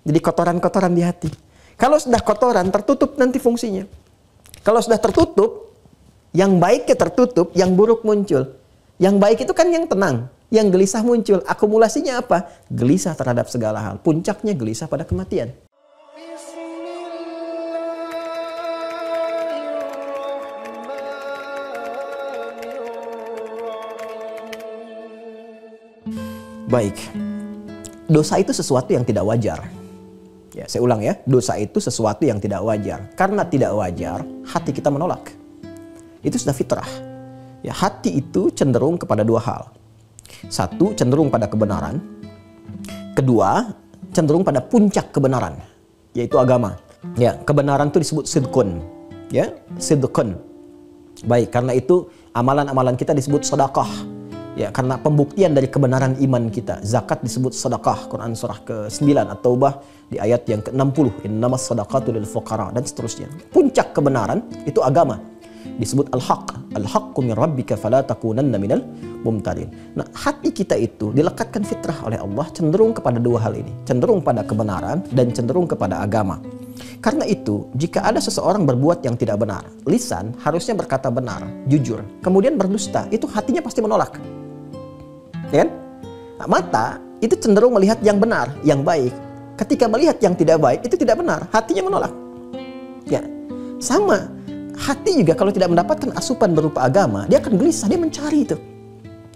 Jadi kotoran-kotoran di hati. Kalau sudah kotoran, tertutup nanti fungsinya. Kalau sudah tertutup, yang baiknya tertutup, yang buruk muncul. Yang baik itu kan yang tenang, yang gelisah muncul. Akumulasinya apa? Gelisah terhadap segala hal. Puncaknya gelisah pada kematian. Baik, dosa itu sesuatu yang tidak wajar. Ya, saya ulang ya, dosa itu sesuatu yang tidak wajar. Karena tidak wajar, hati kita menolak. Itu sudah fitrah. Ya, hati itu cenderung kepada dua hal. Satu, cenderung pada kebenaran. Kedua, cenderung pada puncak kebenaran, yaitu agama. Ya, kebenaran itu disebut sidqun. Ya, sidqun. Baik, karena itu amalan-amalan kita disebut sedekah. Ya, karena pembuktian dari kebenaran iman kita. Zakat disebut sedekah. Quran surah ke-9 At-Taubah di ayat yang ke-60. Innamas sadaqatu lil fuqara dan seterusnya. Puncak kebenaran itu agama. Disebut al-haq. Al-haqqu min rabbika fala takunanna minal mumtarin. Nah, hati kita itu dilekatkan fitrah oleh Allah cenderung kepada dua hal ini. Cenderung pada kebenaran dan cenderung kepada agama. Karena itu, jika ada seseorang berbuat yang tidak benar, lisan harusnya berkata benar, jujur, kemudian berdusta, itu hatinya pasti menolak. Ya kan? Nah, mata itu cenderung melihat yang benar, yang baik. Ketika melihat yang tidak baik, itu tidak benar, hatinya menolak. Ya, sama. Hati juga kalau tidak mendapatkan asupan berupa agama, dia akan gelisah, dia mencari itu.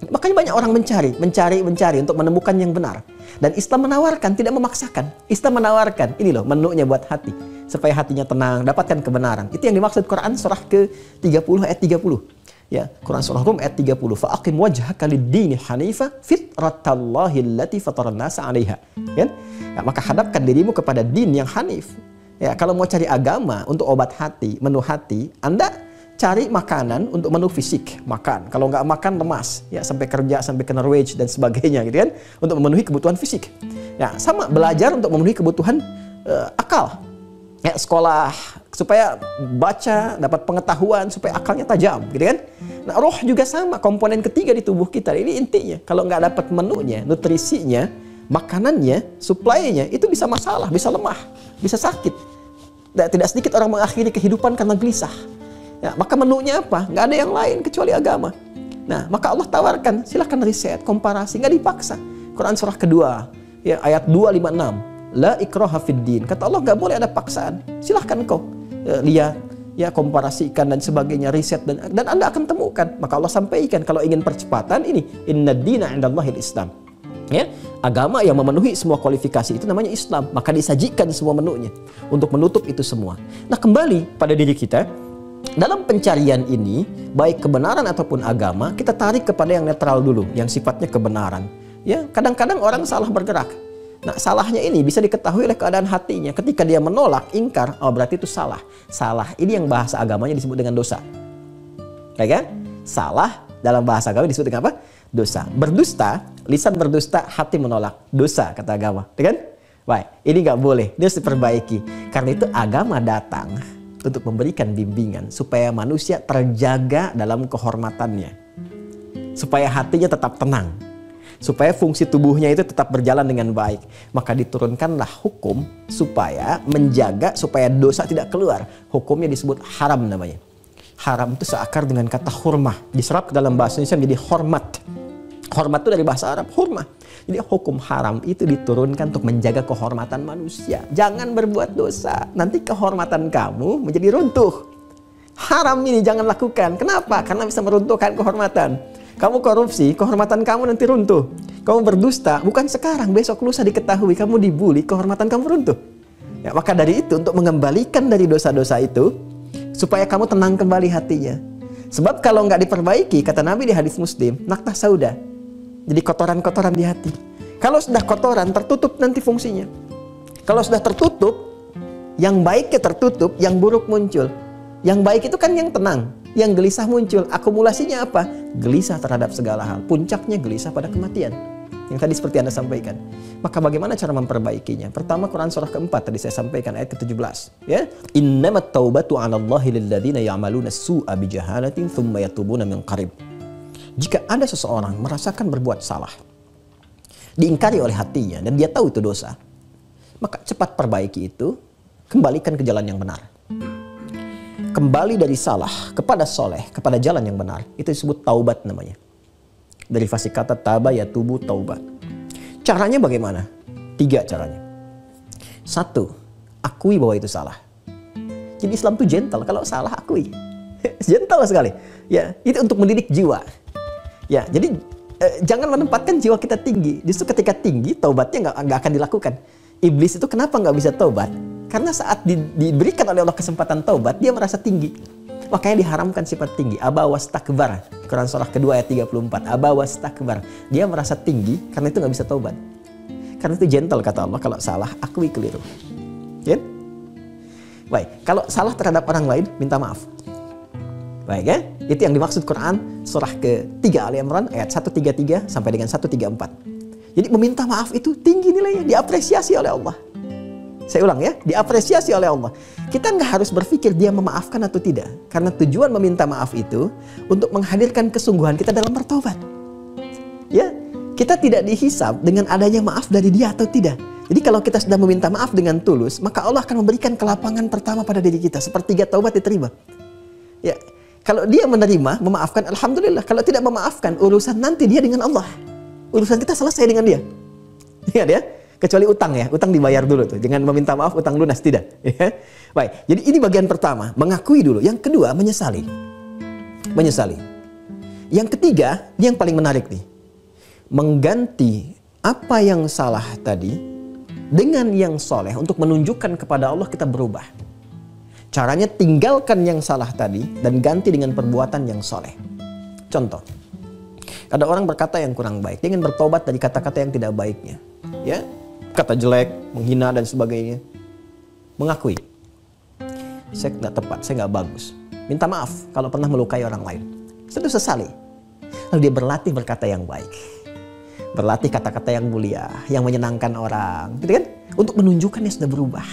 Makanya banyak orang mencari untuk menemukan yang benar. Dan Islam menawarkan, tidak memaksakan. Islam menawarkan, ini loh menunya buat hati. Supaya hatinya tenang, dapatkan kebenaran. Itu yang dimaksud Quran surah ke-30 ayat 30. Ya, Quran surah Rum ayat 30. Fa'aqim wajhaka lid-dini hanifa fitratallahi allati fataran nasa 'alaiha. Ya? Ya, maka hadapkan dirimu kepada din yang hanif. Ya, kalau mau cari agama untuk obat hati, menu hati, Anda cari makanan untuk menu fisik, makan. Kalau nggak makan lemas, ya sampai kerja, sampai kena wage dan sebagainya, gitu kan? Untuk memenuhi kebutuhan fisik. Ya, sama belajar untuk memenuhi kebutuhan akal. Ya, sekolah supaya baca, dapat pengetahuan, supaya akalnya tajam, gitu kan? Nah, roh juga sama, komponen ketiga di tubuh kita. Ini intinya, kalau nggak dapat menunya, nutrisinya, makanannya, supply-nya, itu bisa masalah, bisa lemah, bisa sakit. Dan tidak sedikit orang mengakhiri kehidupan karena gelisah. Ya, maka menunya apa? Nggak ada yang lain kecuali agama. Nah, maka Allah tawarkan, silahkan riset, komparasi, nggak dipaksa. Quran surah kedua, ya, ayat 256. La ikraha fid din. Kata Allah, nggak boleh ada paksaan. Silahkan kau lihat, ya, komparasikan dan sebagainya, riset dan Anda akan temukan. Maka Allah sampaikan kalau ingin percepatan ini, inna dina indallahil Islam. Ya, agama yang memenuhi semua kualifikasi itu namanya Islam. Maka disajikan semua menunya untuk menutup itu semua. Nah, kembali pada diri kita. Dalam pencarian ini, baik kebenaran ataupun agama, kita tarik kepada yang netral dulu, yang sifatnya kebenaran. Ya, kadang-kadang orang salah bergerak. Nah, salahnya ini bisa diketahui oleh keadaan hatinya. Ketika dia menolak, ingkar, oh berarti itu salah. Salah, ini yang bahasa agamanya disebut dengan dosa. Ya kan? Salah dalam bahasa agama disebut dengan apa? Dosa. Berdusta, lisan berdusta, hati menolak. Dosa, kata agama. Ya kan? Baik, ini nggak boleh. Ini harus diperbaiki. Karena itu agama datang untuk memberikan bimbingan supaya manusia terjaga dalam kehormatannya. Supaya hatinya tetap tenang. Supaya fungsi tubuhnya itu tetap berjalan dengan baik. Maka diturunkanlah hukum supaya menjaga supaya dosa tidak keluar. Hukumnya disebut haram namanya. Haram itu seakar dengan kata hurmah. Diserap ke dalam bahasa Indonesia menjadi hormat. Hormat itu dari bahasa Arab, hurmah. Jadi hukum haram itu diturunkan untuk menjaga kehormatan manusia. Jangan berbuat dosa. Nanti kehormatan kamu menjadi runtuh. Haram ini jangan lakukan. Kenapa? Karena bisa meruntuhkan kehormatan. Kamu korupsi, kehormatan kamu nanti runtuh. Kamu berdusta, bukan sekarang, besok lusa diketahui kamu dibully, kehormatan kamu runtuh. Ya, maka dari itu, untuk mengembalikan dari dosa-dosa itu, supaya kamu tenang kembali hatinya. Sebab kalau nggak diperbaiki, kata Nabi di hadis Muslim, naktah sauda. Jadi kotoran-kotoran di hati. Kalau sudah kotoran, tertutup nanti fungsinya. Kalau sudah tertutup, yang baiknya tertutup, yang buruk muncul. Yang baik itu kan yang tenang. Yang gelisah muncul, akumulasinya apa? Gelisah terhadap segala hal. Puncaknya gelisah pada kematian. Yang tadi seperti Anda sampaikan. Maka bagaimana cara memperbaikinya? Pertama, Quran surah keempat tadi saya sampaikan ayat ke-17. Ya, innamat taubatu 'alallahi lilladzina ya'maluna as-su'a bijahalatin tsumma yatubuna min qarib. Jika ada seseorang merasakan berbuat salah, diingkari oleh hatinya dan dia tahu itu dosa, Maka cepat perbaiki itu, kembalikan ke jalan yang benar. Kembali dari salah kepada soleh, kepada jalan yang benar. Itu disebut taubat namanya. Derivasi kata taba yatubu taubat. Caranya bagaimana? 3 caranya. 1, akui bahwa itu salah. Jadi Islam tuh gentle, kalau salah akui. Gentle sekali. Ya, itu untuk mendidik jiwa. Ya, jadi jangan menempatkan jiwa kita tinggi. Justru ketika tinggi, taubatnya nggak akan dilakukan. Iblis itu kenapa nggak bisa taubat? Karena saat diberikan oleh Allah kesempatan taubat, dia merasa tinggi. Makanya diharamkan sifat tinggi. Aba wastakbar. Quran surah kedua ayat 34. Aba wastakbar. Dia merasa tinggi karena itu nggak bisa taubat. Karena itu gentle kata Allah, kalau salah akui keliru. Ya? Baik, kalau salah terhadap orang lain, minta maaf. Baik ya, itu yang dimaksud Quran surah ke-3 Ali Imran ayat 133 sampai dengan 134. Jadi meminta maaf itu tinggi nilainya, diapresiasi oleh Allah. Saya ulang ya, diapresiasi oleh Allah. Kita nggak harus berpikir dia memaafkan atau tidak. Karena tujuan meminta maaf itu untuk menghadirkan kesungguhan kita dalam bertobat. Ya, kita tidak dihisab dengan adanya maaf dari dia atau tidak. Jadi kalau kita sudah meminta maaf dengan tulus, maka Allah akan memberikan kelapangan pertama pada diri kita. Sepertiga taubat diterima. Ya, kalau dia menerima, memaafkan, alhamdulillah. Kalau tidak memaafkan, urusan nanti dia dengan Allah. Urusan kita selesai dengan dia. Ingat ya, kecuali utang ya, utang dibayar dulu tuh. Jangan meminta maaf, utang lunas, tidak. Ya. Baik, jadi ini bagian pertama, mengakui dulu. Yang kedua, menyesali. Menyesali. Yang ketiga, ini yang paling menarik nih. Mengganti apa yang salah tadi dengan yang soleh untuk menunjukkan kepada Allah kita berubah. Caranya tinggalkan yang salah tadi dan ganti dengan perbuatan yang soleh. Contoh, ada orang berkata yang kurang baik, dia ingin bertobat dari kata-kata yang tidak baiknya, ya, kata jelek, menghina dan sebagainya. Mengakui, saya nggak tepat, saya nggak bagus. Minta maaf kalau pernah melukai orang lain. Itu sesali. Lalu dia berlatih berkata yang baik, berlatih kata-kata yang mulia, yang menyenangkan orang, gitu kan? Untuk menunjukkan dia sudah berubah.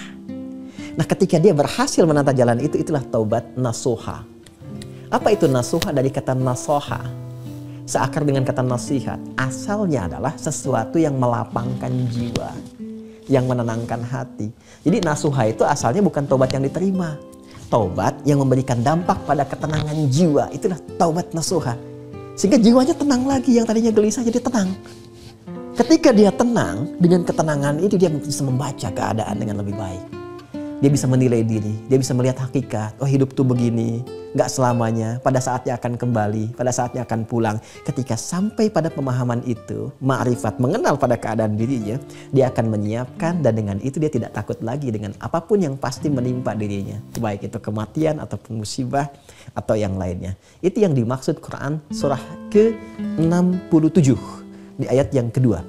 Nah, ketika dia berhasil menata jalan itu, itulah taubat nasuha. Apa itu nasuha? Dari kata nasoha, seakar dengan kata nasihat. Asalnya adalah sesuatu yang melapangkan jiwa, yang menenangkan hati. Jadi nasuha itu asalnya bukan taubat yang diterima, taubat yang memberikan dampak pada ketenangan jiwa. Itulah taubat nasuha. Sehingga jiwanya tenang lagi, yang tadinya gelisah jadi tenang. Ketika dia tenang, dengan ketenangan itu dia bisa membaca keadaan dengan lebih baik. Dia bisa menilai diri, dia bisa melihat hakikat. Oh, hidup tuh begini, gak selamanya. Pada saatnya akan kembali, pada saatnya akan pulang. Ketika sampai pada pemahaman itu, ma'rifat, mengenal pada keadaan dirinya, dia akan menyiapkan, dan dengan itu dia tidak takut lagi dengan apapun yang pasti menimpa dirinya. Baik itu kematian ataupun musibah atau yang lainnya. Itu yang dimaksud Quran surah ke-67 di ayat yang kedua.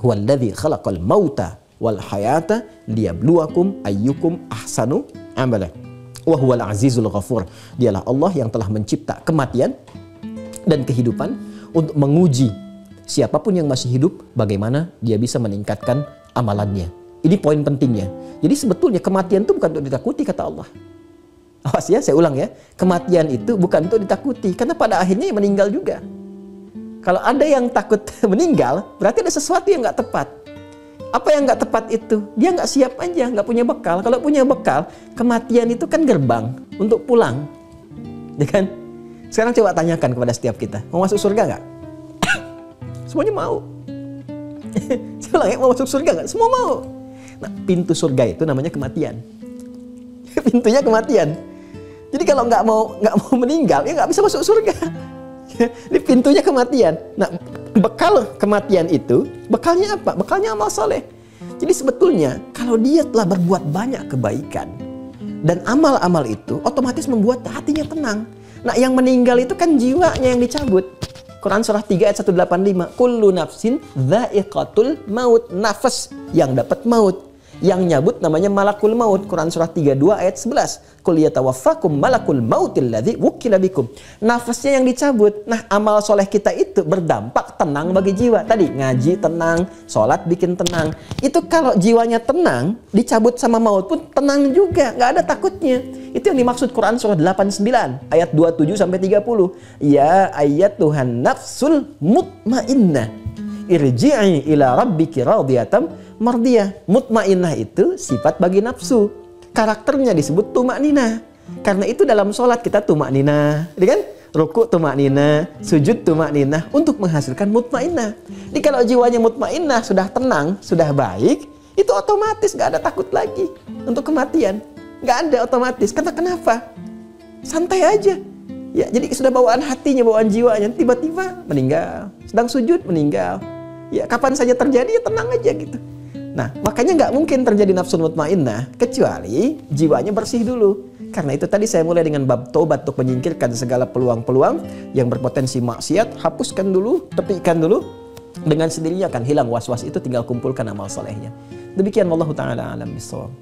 Huwallazi khalaqal mauta wal hayata liyabluwakum ayyukum ahsanu amala wa huwal azizul ghafur. Dialah Allah yang telah mencipta kematian dan kehidupan untuk menguji siapapun yang masih hidup bagaimana dia bisa meningkatkan amalannya. Ini poin pentingnya. Jadi sebetulnya kematian itu bukan untuk ditakuti kata Allah. Awas ya, saya ulang ya. Kematian itu bukan untuk ditakuti karena pada akhirnya meninggal juga. Kalau ada yang takut meninggal, berarti ada sesuatu yang nggak tepat. Apa yang nggak tepat itu? Dia nggak siap aja, nggak punya bekal. Kalau punya bekal, kematian itu kan gerbang untuk pulang, ya kan? Sekarang coba tanyakan kepada setiap kita, mau masuk surga nggak? Semuanya mau. Saya ulang ya, mau masuk surga nggak? Semua mau. Nah, pintu surga itu namanya kematian. Pintunya kematian. Jadi kalau nggak mau meninggal, ya nggak bisa masuk surga. Ini pintunya kematian. Nah, bekal kematian itu, bekalnya apa? Bekalnya amal soleh. Jadi sebetulnya kalau dia telah berbuat banyak kebaikan dan amal-amal itu otomatis membuat hatinya tenang. Nah, yang meninggal itu kan jiwanya yang dicabut. Quran surah 3 ayat 185. Kullu nafsin dha'iqatul maut. Nafas yang dapat maut. Yang nyabut namanya malakul maut. Quran surah 32 ayat 11. Qul yatawaffakum malakul mautil ladzi wukila bikum. Nafasnya yang dicabut. Nah, amal soleh kita itu berdampak tenang bagi jiwa. Tadi ngaji tenang, sholat bikin tenang. Itu kalau jiwanya tenang, dicabut sama maut pun tenang juga, nggak ada takutnya. Itu yang dimaksud Quran surah 89 ayat 27 sampai 30. Ya ayat Tuhan nafsul mutmainnah. irji'i ila rabbiki radiyatan mardiyah. Mutmainnah itu sifat bagi nafsu. Karakternya disebut tumakninah. Karena itu dalam sholat kita tumakninah, kan? Ruku tumakninah, sujud tumakninah untuk menghasilkan mutmainnah. Jadi kalau jiwanya mutmainnah, sudah tenang, sudah baik, itu otomatis gak ada takut lagi untuk kematian. Gak ada otomatis. Karena kenapa? Santai aja. Ya, jadi sudah bawaan hatinya, bawaan jiwanya, tiba-tiba meninggal. Sedang sujud meninggal. Ya, kapan saja terjadi ya tenang aja gitu. Nah, makanya nggak mungkin terjadi nafsu mutmainnah kecuali jiwanya bersih dulu. Karena itu tadi saya mulai dengan bab taubat untuk menyingkirkan segala peluang-peluang yang berpotensi maksiat, hapuskan dulu, tepikan dulu. Dengan sendirinya akan hilang was-was itu, tinggal kumpulkan amal solehnya. Demikian wallahu taala alam bissawab.